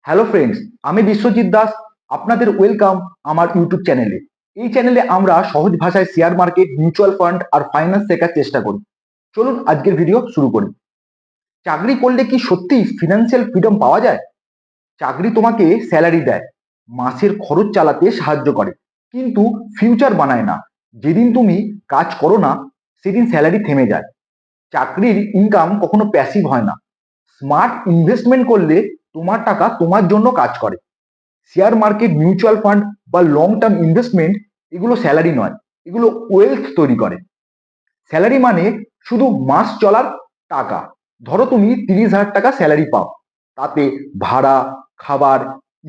Hello friends, আমি বিশ্বজিৎ দাস। আপনাদের welcome আমার ইউটিউব চ্যানেলে। এই চ্যানেলে আমরা সহজ ভাষায় শেয়ার মার্কেট, মিউচুয়াল ফান্ড আর ফাইন্যান্স শেখার চেষ্টা করি। চলুন আজকের ভিডিও শুরু করি। চাকরি করলে কি সত্যি ফিনান্সিয়াল ফ্রিডম পাওয়া যায়? চাকরি তোমাকে স্যালারি দেয়, মাসের খরচ চালাতে সাহায্য করে, কিন্তু ফিউচার বানায় না। যেদিন তুমি কাজ করো না, সেদিন স্যালারি থেমে যায়। চাকরির ইনকাম কখনো প্যাসিভ হয় না। স্মার্ট ইনভেস্টমেন্ট করলে তোমার টাকা তোমার জন্য কাজ করে। শেয়ার মার্কেট, মিউচুয়াল ফান্ড বা লং টার্ম ইনভেস্টমেন্ট, এগুলো স্যালারি নয়, এগুলো ওয়েলথ তৈরি করে। স্যালারি মানে শুধু মাস চলার টাকা। ধরো তুমি 30,000 টাকা স্যালারি পাও, তাতে ভাড়া, খাবার,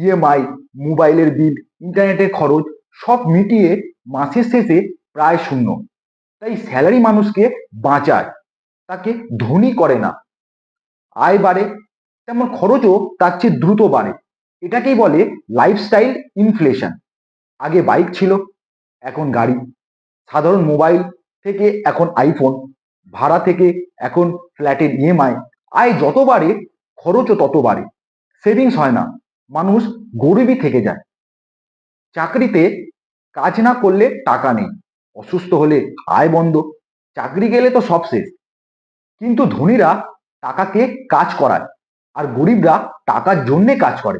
ইএমআই, মোবাইলের বিল, ইন্টারনেটের খরচ সব মিটিয়ে মাসের শেষে প্রায় শূন্য। তাই স্যালারি মানুষকে বাঁচায়, তাকে ধনী করে না। আয় বাড়ে, তেমন খরচও তার চেয়ে দ্রুত বাড়ে। এটাকেই বলে লাইফস্টাইল ইনফ্লেশন। আগে বাইক ছিল, এখন গাড়ি। সাধারণ মোবাইল থেকে এখন আইফোন। ভাড়া থেকে এখন ফ্ল্যাটের ইএমআই। আয় যত বাড়ে, খরচও তত বাড়ে। সেভিংস হয় না, মানুষ গরিবই থেকে যায়। চাকরিতে কাজ না করলে টাকা নেই, অসুস্থ হলে আয় বন্ধ, চাকরি গেলে তো সব শেষ। কিন্তু ধনীরা টাকাকে কাজ করায়, আর গরিবরা টাকার জন্যে কাজ করে।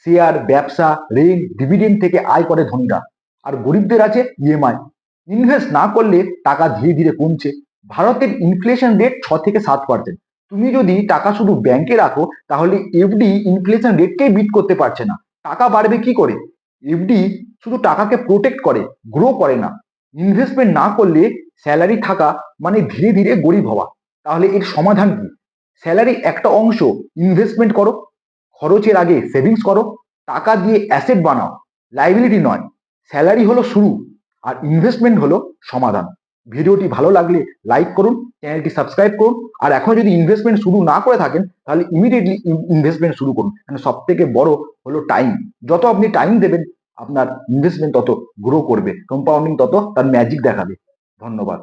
শেয়ার, ব্যবসা, ঋণ, ডিভিডেন্ড থেকে আয় করে ধনীরা, আর গরিবদের আছে ইএমআই। ইনভেস্ট না করলে টাকা ধীরে ধীরে কমছে। ভারতের ইনফ্লেশন রেট 6 থেকে 7%। তুমি যদি টাকা শুধু ব্যাংকে রাখো, তাহলে এফডি ইনফ্লেশন রেটকেই বিট করতে পারছে না। টাকা বাড়বে কি করে? এফডি শুধু টাকাকে প্রোটেক্ট করে, গ্রো করে না। ইনভেস্টমেন্ট না করলে স্যালারি থাকা মানে ধীরে ধীরে গরিব হওয়া। তাহলে এর সমাধান কি? স্যালারি একটা অংশ ইনভেস্টমেন্ট করো, খরচের আগে সেভিংস করো, টাকা দিয়ে অ্যাসেট বানাও, লাইবিলিটি নয়। স্যালারি হলো শুরু, আর ইনভেস্টমেন্ট হলো সমাধান। ভিডিওটি ভালো লাগলে লাইক করুন, চ্যানেলটি সাবস্ক্রাইব করুন। আর এখন যদি ইনভেস্টমেন্ট শুরু না করে থাকেন, তাহলে ইমিডিয়েটলি ইনভেস্টমেন্ট শুরু করুন। কারণ সব থেকে বড় হলো টাইম। যত আপনি টাইম দেবেন, আপনার ইনভেস্টমেন্ট তত গ্রো করবে, কম্পাউন্ডিং তত তার ম্যাজিক দেখাবে। ধন্যবাদ।